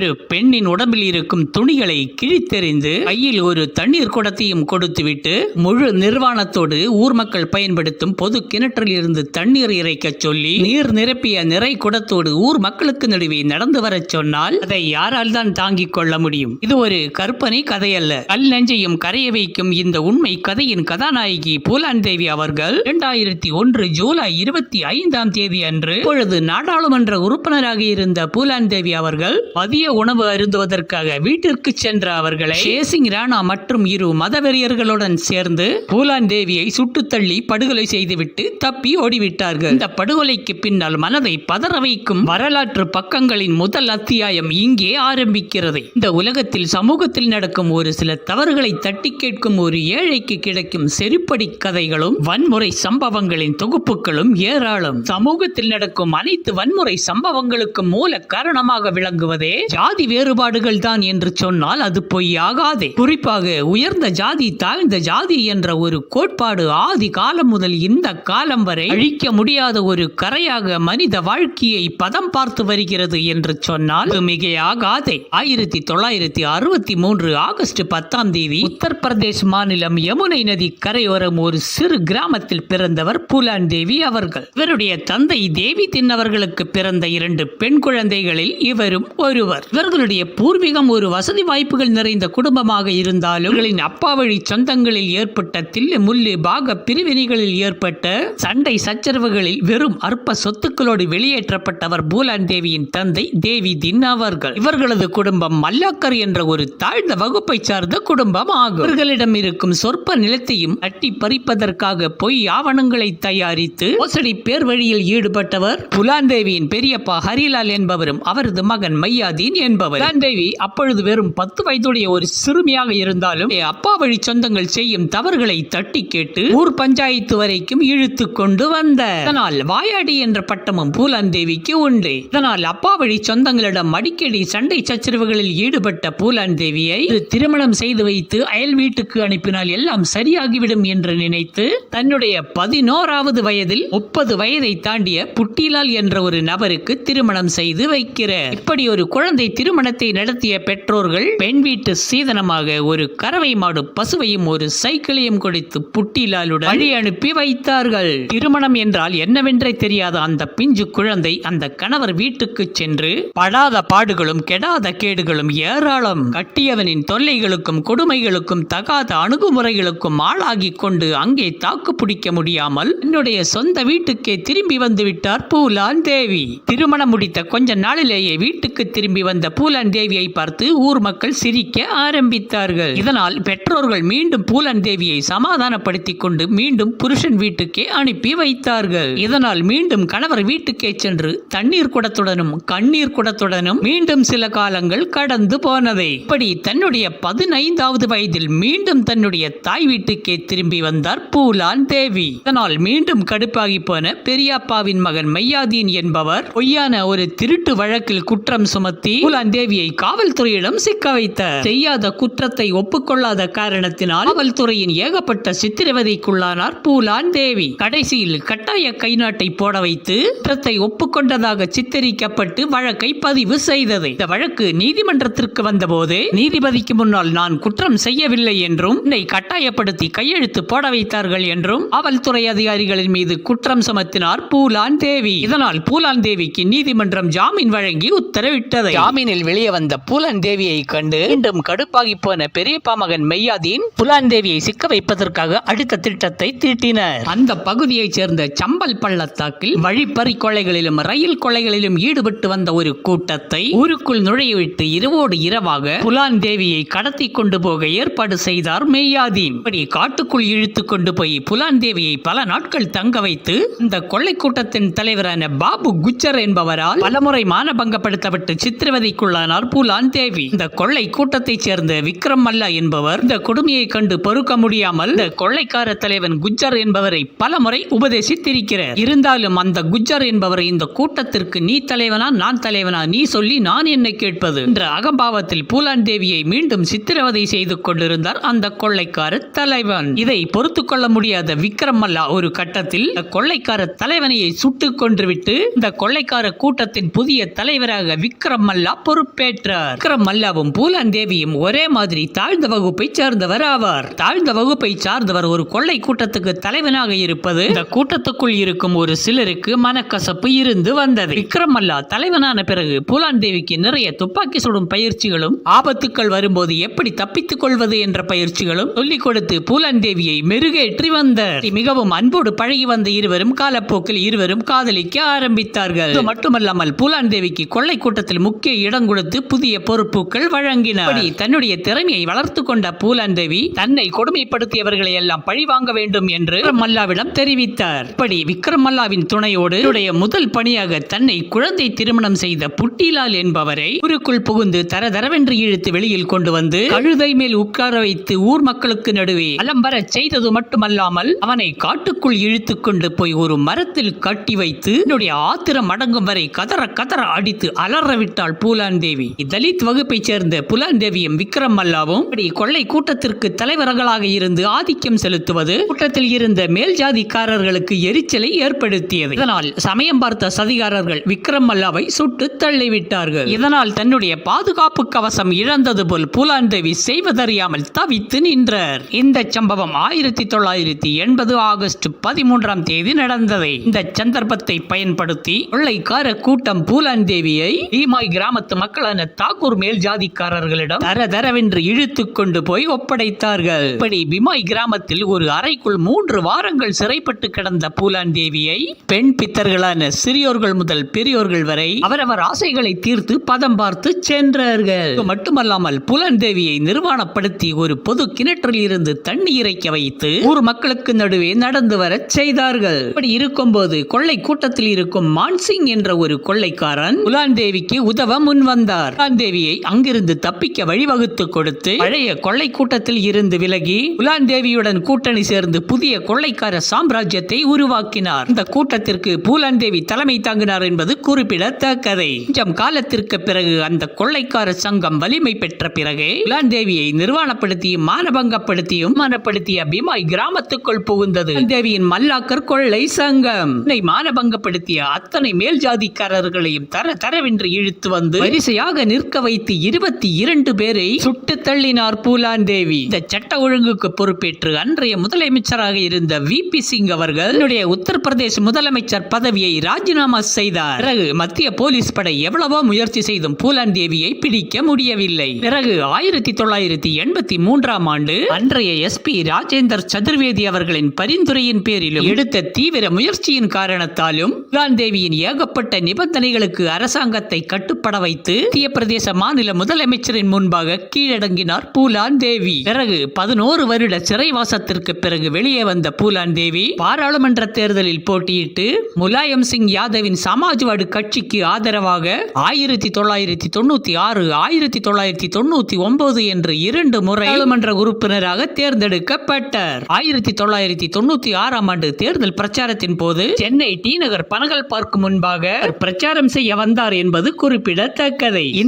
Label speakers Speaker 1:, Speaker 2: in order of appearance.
Speaker 1: ஒரு பெண்ணின் உடம்பில் இருக்கும் துணிகளை கிழித்தெறிந்து கையில் ஒரு தண்ணீர் குடத்தையும் கொடுத்துவிட்டு முழு நிர்வாணத்தோடு ஊர் மக்கள் பயன்படுத்தும் பொது கிணற்றில் இருந்து தண்ணீர் இறைக்க சொல்லி நீர் நிரப்பிய நிறை குடத்தோடு ஊர் மக்களுக்கு நடுவே நடந்து வர சொன்னால் அதை யாரால் தான் தாங்கிக் கொள்ள முடியும்? இது ஒரு கற்பனை கதையல்ல. கல் நெஞ்சையும் கரைய வைக்கும் இந்த உண்மை கதையின் கதாநாயகி பூலாந்தேவி அவர்கள் 2001 ஜூலை 25ஆம் தேதி அன்று இப்பொழுது நாடாளுமன்ற உறுப்பினராக இருந்த பூலாந்தேவி அவர்கள் மதிய உணவு அருந்துவதற்காக வீட்டிற்கு சென்ற அவர்களை ஷேசிங் ராணா மற்றும் இரு மதவெறியர்களுடன் சேர்ந்து பூலாந்தேவியை சுட்டு தள்ளி படுகொலை செய்துவிட்டு தப்பி ஓடிவிட்டார்கள். இந்த படுகொலைக்கு பின்னால் மனதை பதற வைக்கும் வரலாற்று பக்கங்களின் முதல் அத்தியாயம் இங்கே ஆரம்பிக்கிறது. இந்த உலகத்தில் சமூகத்தில் நடக்கும் ஒரு சில தவறுகளை தட்டி கேட்கும் ஒரு ஏழைக்கு கிடைக்கும் செருப்படி கதைகளும் வன்முறை சம்பவங்களின் தொகுப்புகளும் ஏராளம். சமூகத்தில் நடக்கும் அனைத்து வன்முறை சம்பவங்களுக்கும் மூல காரணமாக விளங்குவதே ஜாதி வேறுபாடுகள் தான் என்று சொன்னால் அது பொய்யாகாதே. குறிப்பாக உயர்ந்த ஜாதி தாழ்ந்த ஜாதி என்ற ஒரு கோட்பாடு ஆதி காலம் முதல் இந்த காலம் வரை அழிக்க முடியாத ஒரு கரையாக மனித வாழ்க்கையை பதம் பார்த்து வருகிறது என்று சொன்னால் மிகையாகாதே. 1963 ஆகஸ்ட் 10ஆம் தேதி உத்தரப்பிரதேஷ் மாநிலம் யமுனை நதி கரையோரம் ஒரு சிறு கிராமத்தில் பிறந்தவர் பூலாந்தேவி அவர்கள். இவருடைய தந்தை தேவி தின்னவர்களுக்கு பிறந்த 2 பெண் குழந்தைகளில் இவரும் ஒருவர். இவர்களுடைய பூர்வீகம் ஒரு வசதி வாய்ப்புகள் நிறைந்த குடும்பமாக இருந்தாலும் இவர்களின் அப்பா வழி சொந்தங்களில் ஏற்பட்ட தில்லு முள்ளு பாக பிரிவினைகளில் ஏற்பட்ட சண்டை சச்சரவுகளில் வெறும் அற்ப சொத்துக்களோடு வெளியேற்றப்பட்டவர் பூலாந்தேவியின் தந்தை தேவி தின் அவர்கள். இவர்களது குடும்பம் மல்லாக்கர் என்ற ஒரு தாழ்ந்த வகுப்பை சார்ந்த குடும்பம் ஆகும். இவர்களிடம் இருக்கும் சொற்ப நிலத்தையும் அட்டி பறிப்பதற்காக பொய் ஆவணங்களை தயாரித்து மோசடி பேர் வழியில் ஈடுபட்டவர் பூலாந்தேவியின் பெரியப்பா ஹரிலால் என்பவரும் அவரது மகன் மையாதீன் என்பவர். பூலாந்தேவி அப்பொழுது வெறும் 10 வயதுடைய ஒரு சிறுமியாக இருந்தாலும் அப்பா வழி சொந்தங்கள் செய்யும் தவறுகளை தட்டி கேட்டு ஊர் பஞ்சாயத்து வரைக்கும் இழுத்து கொண்டு வந்த. இதனால் வாயாடி என்ற பட்டமும் பூலாந்தேவிக்கு உண்டு. இதனால் அப்பா வழி சொந்தங்களிடம் அடிக்கடி சண்டை சச்சரவுகளில் ஈடுபட்ட பூலாந்தேவியை திருமணம் செய்து வைத்து அயல் வீட்டுக்கு அனுப்பினால் எல்லாம் சரியாகிவிடும் என்று நினைத்து தன்னுடைய 11வது வயதில் 30 வயதை தாண்டிய புட்டிலால் என்ற ஒரு நபருக்கு திருமணம் செய்து வைக்கிறார். இப்படி ஒரு குழந்தை திருமணத்தை நடத்திய பெற்றோர்கள் பெண் வீட்டு சீதனமாக ஒரு கறவை மாடு பசுவையும் ஒரு சைக்கிளையும் கொடுத்து புட்டிலாலுடன் வழி அனுப்பி வைத்தார்கள். திருமணம் என்றால் என்னவென்றே தெரியாத அந்த பிஞ்சு குழந்தை அந்த கணவர் வீட்டுக்கு சென்று படாத பாடுகளும் கெடாத கேடுகளும் ஏராளம். கட்டியவனின் தொல்லைகளுக்கும் கொடுமைகளுக்கும் தகாத அணுகுமுறைகளுக்கும் ஆளாகி கொண்டு அங்கே தாக்கு பிடிக்க முடியாமல் என்னுடைய சொந்த வீட்டுக்கே திரும்பி வந்து விட்டார் பூலாந்தேவி. திருமணம் முடித்த கொஞ்ச நாளிலேயே வீட்டுக்கு திரும்பி வந்த பூலாந்தேவியை பார்த்து ஊர் மக்கள் சிரிக்க ஆரம்பித்தார்கள். இதனால் பெற்றோர்கள் மீண்டும் பூலாந்தேவியை சமாதானப்படுத்திக் கொண்டு மீண்டும் புருஷன் வீட்டுக்கே அனுப்பி வைத்தார்கள். இதனால் மீண்டும் கணவர் வீட்டுக்கே சென்று தண்ணீர் குடத்துடனும் கண்ணீர் குடத்துடனும் மீண்டும் சில காலங்கள் கடந்து போனதை. இப்படி தன்னுடைய 15வது வயதில் மீண்டும் தன்னுடைய தாய் வீட்டுக்கே திரும்பி வந்தார் பூலாந்தேவி. இதனால் மீண்டும் கடுப்பாகி போன பெரியப்பாவின் மகன் மையாதீன் என்பவர் பொய்யான ஒரு திருட்டு வழக்கில் குற்றம் சுமத்தி பூலாந்தேவியை காவல்துறையிடம் சிக்க வைத்தார். செய்யாத குற்றத்தை ஒப்புக்கொள்ளாத காரணத்தினால் காவல்துறையின் ஏகப்பட்ட சித்திரவதைக்குள்ளானார் பூலாந்தேவி. கடைசியில் கட்டாய கைநாட்டை போட வைத்து குற்றத்தை ஒப்புக்கொண்டதாக சித்தரிக்கப்பட்டு வழக்கை பதிவு செய்தது. இந்த வழக்கு நீதிமன்றத்திற்கு வந்தபோது நீதிபதிக்கு முன்னால் நான் குற்றம் செய்யவில்லை என்றும் என்னை கட்டாயப்படுத்தி கையெழுத்து போட வைத்தார்கள் என்றும் காவல்துறை அதிகாரிகளின் மீது குற்றம் சுமத்தினார் பூலாந்தேவி. இதனால் பூலாந்தேவிக்கு நீதிமன்றம் ஜாமீன் வழங்கி உத்தரவிட்டது. ஜாமீனில் வெளியே வந்த பூலாந்தேவியை கண்டு மீண்டும் கடுப்பாகி போன பெரியப்பா மகன் மையாதீன் பூலாந்தேவியை சிக்க வைப்பதற்காக அடுத்த திட்டத்தை தீட்டினர். அந்த பகுதியைச் சேர்ந்த சம்பல் பள்ளத்தாக்கில் வழிப்பறி கொலைகளிலும் ரயில் கொலைகளிலும் ஈடுபட்டு வந்த ஒரு கூட்டத்தை ஊருக்குள் நுழையவிட்டு இரவோடு இரவாக பூலாந்தேவியை கடத்தி கொண்டு போக ஏற்பாடு செய்தார் மையாதீன். இப்படி காட்டுக்குள் இழுத்து கொண்டு போய் பூலாந்தேவியை பல நாட்கள் தங்க வைத்து இந்த கொள்ளை கூட்டத்தின் தலைவரான பாபு குஜர் என்பவரால் பலமுறை மானபங்கப்படுத்தப்பட்டு சித்திரவதைக்குள்ளானார் பூலாந்தேவி. இந்த கொள்ளை கூட்டத்தைச் சேர்ந்த விக்ரம் மல்லா என்பவர் இந்த கொடுமையை கண்டு பொறுக்க முடியாமல் இந்த கொள்ளைக்கார தலைவன் குஜர் என்பவரை பல முறை உபதேசித்திருக்கிறார். இருந்தாலும் அந்த குஜர் என்பவரை இந்த கூட்டத்திற்கு நீ தலைவனா நான் தலைவனா நீ சொல்லி நான் என்னை கேட்பது என்ற அகம்பாவத்தில் பூலாந்தேவியை மீண்டும் சித்திரவதை செய்து கொண்டிருந்தார் அந்த கொள்ளைக்கார தலைவன். இதை பொறுத்து கொள்ள முடியாத விக்ரம் மல்லா ஒரு கட்டத்தில் கொள்ளைக்கார தலைவனையை சுட்டுக் கொன்றுவிட்டு இந்த கொள்ளைக்கார கூட்டத்தின் புதிய தலைவராக விக்ரம் மல்லா மல்லா பொறுப்பேற்றார். விக்ரம் மல்லாவும் பூலான் தேவியும் ஒரே மாதிரி தாழ்ந்த வகுப்பை சார்ந்தவர் ஆவார். தாழ்ந்த வகுப்பை சார்ந்தவர் ஒரு கொள்ளை கூட்டத்துக்கு தலைவனாக இருப்பது இந்த கூட்டத்துக்குள் இருக்கும் ஒரு சிலருக்கு மனக்கசப்பு இருந்து வந்தது. விக்ரம் மல்லா தலைவனான பிறகு பூலான் தேவிக்கு நிறைய துப்பாக்கி சுடும் பயிற்சிகளும் ஆபத்துக்கள் வரும்போது எப்படி தப்பித்துக் கொள்வது என்ற பயிற்சிகளும் சொல்லிக் கொடுத்து பூலான் தேவியை மெருகேற்றி வந்தார். மிகவும் அன்போடு பழகி வந்த இருவரும் காலப்போக்கில் இருவரும் காதலிக்க ஆரம்பித்தார்கள். இது மட்டுமல்லாமல் பூலான் தேவிக்கு கொள்ளை கூட்டத்தில் முக்கிய இடம் கொடுத்து புதிய பொறுப்புகள் வழங்கினார். தன்னுடைய திறமையை வளர்த்து கொண்ட பூலான் தேவி தன்னை கொடுமைப்படுத்தியவர்களை எல்லாம் பழி வாங்க வேண்டும் என்று மல்லாவிடம் தெரிவித்தார். இப்படி விக்ரம் மல்லாவின் துணையோடு முதல் பணியாக தன்னை குழந்தை திருமணம் செய்த புட்டிலால் என்பவரை ஊருக்குள் புகுந்து தரதரவென்று இழுத்து வெளியில் கொண்டு வந்து கழுதை மேல் உட்கார வைத்து ஊர் மக்களுக்கு நடுவே அலம்பர செய்தது மட்டுமல்லாமல் அவனை காட்டுக்குள் இழுத்து கொண்டு போய் ஒரு மரத்தில் கட்டி வைத்து என்னுடைய ஆத்திரம் அடங்கும் வரை கதற கதற அடித்து அலற விட்டாள் பூலான் தேவி. தலித் வகுப்பை சேர்ந்த பூலான் தேவியும் விக்ரம் மல்லாவும் கொள்ளை கூட்டத்திற்கு தலைவர்களாக இருந்து ஆதிக்கம் செலுத்துவது கூட்டத்தில் இருந்த மேல் ஜாதிக்காரர்களுக்கு எரிச்சலை ஏற்படுத்தியது. இதனால் சமயம் பார்த்த சதிகாரர்கள் விக்ரம் மல்லாவை சுட்டு தள்ளிவிட்டார்கள். இதனால் தன்னுடைய பாதுகாப்பு கவசம் இழந்தது போல் பூலான் தேவி செய்வதறியாமல் தவித்து நின்றார். இந்த சம்பவம் 1980 ஆகஸ்ட் 13ஆம் தேதி நடந்தது. இந்த சந்தர்ப்பத்தை பயன்படுத்தி கொள்ளைக்கார கூட்டம் பூலான் தேவியை பீமாய் கிராமத்து மக்களான தாக்கூர் மேல் ஜாதிக்காரர்களிடம் தரதரவென்று இழுத்து கொண்டு போய் ஒப்படைத்தார்கள். இப்படி பீமாய் கிராமத்தில் ஒரு அறைக்குள் 3 வாரங்கள் சிறைப்பட்டு கிடந்த பூலான் தேவியை பெண் பித்தர்களான சிறியோர்கள் முதல் பெரியோர்கள் வரை அவரவர் ஆசைகளை தீர்த்து பதம் பார்த்து சென்றார்கள். மட்டுமல்லாமல் பூலான் தேவியை நிர்வாணப்படுத்தி ஒரு பொது கிணற்றில் இருந்து தண்ணி இறைக்க வைத்து ஊர் மக்களுக்கு நடுவே நடந்து வர செய்தார்கள். இப்படி இருக்கும்போது கொள்ளை கூட்டத்தில் இருக்கும் மான்சிங் என்ற ஒரு கொள்ளைக்காரன் பூலான் தேவிக்கு உதவ முன் வந்தார். பூலான் தேவியை அங்கிருந்து தப்பிக்க வழிவகுத்து கொடுத்து பழைய கொள்ளை கூட்டத்தில் இருந்து விலகி பூலான் தேவியுடன் கூட்டணி சேர்ந்து புதிய கொள்ளைக்கார சாம்ராஜ்யத்தை உருவாக்கினார். இந்த கூட்டத்திற்கு பூலான் தேவி தலைமை தாங்கினார் என்பது குறிப்பிடத்தக்கது. கொஞ்சம் காலத்திற்கு பிறகு அந்த கொள்ளைக்கார சங்கம் வலிமை பெற்ற பிறகு பூலான் தேவியை நிர்வாணப்படுத்தியும் மானபங்கப்படுத்தியும் மனப்படுத்திய பீமாய் கிராமத்துக்குள் புகுந்தது தேவியின் மல்லாக்கர் கொள்ளை சங்கம். மானபங்கப்படுத்திய அத்தனை மேல் ஜாதிக்காரர்களையும் தரவென்று இழுத்து வந்து வரிசையாக நிற்க வைத்து 22 பேரை சுட்டு தள்ளினார் பூலான் தேவி. இந்த சட்ட ஒழுங்குக்கு பொறுப்பேற்று அன்றைய முதலமைச்சராக இருந்த VP சிங் அவர்கள் உத்தரப்பிரதேச முதலமைச்சர் பதவியை ராஜினாமா செய்தார். பிறகு மத்திய போலீஸ் படை எவ்வளவோ முயற்சி செய்தும் பூலான் தேவியை பிடிக்க முடியவில்லை. பிறகு 1983ஆம் ஆண்டு அன்றைய SP ராஜேந்தர் சதுர்வேதி அவர்களின் பரிந்துரையின் பேரிலும் எடுத்த தீவிர முயற்சியின் காரணத்தாலும் பூலான் தேவியின் ஏகப்பட்ட நிபந்தனைகளுக்கு அரசாங்கத்தை கட்டுப்பட வைத்து மத்திய பிரதேச மாநில முதலமைச்சரின் முன்பாக கீழடங்கினார் பூலான் தேவி. பிறகு 11 வருட சிறைவாசத்திற்கு பிறகு வெளியே வந்த பூலான் தேவி பாராளுமன்ற தேர்தலில் போட்டியிட்டு முலாயம் சிங் யாதவின் சமாஜ்வாடி கட்சிக்கு ஆதரவாக 1996, 1999 என்று 2 முறை பாராளுமன்ற உறுப்பினராக தேர்ந்தெடுக்கப்பட்டார். 1996ஆம் ஆண்டு தேர்தல் பிரச்சாரத்தின் போது சென்னை டி நகர் பனகல் பார்க் முன்பாக பிரச்சாரம் செய்ய வந்தார் என்பது குறிப்பிடத்தக்கது.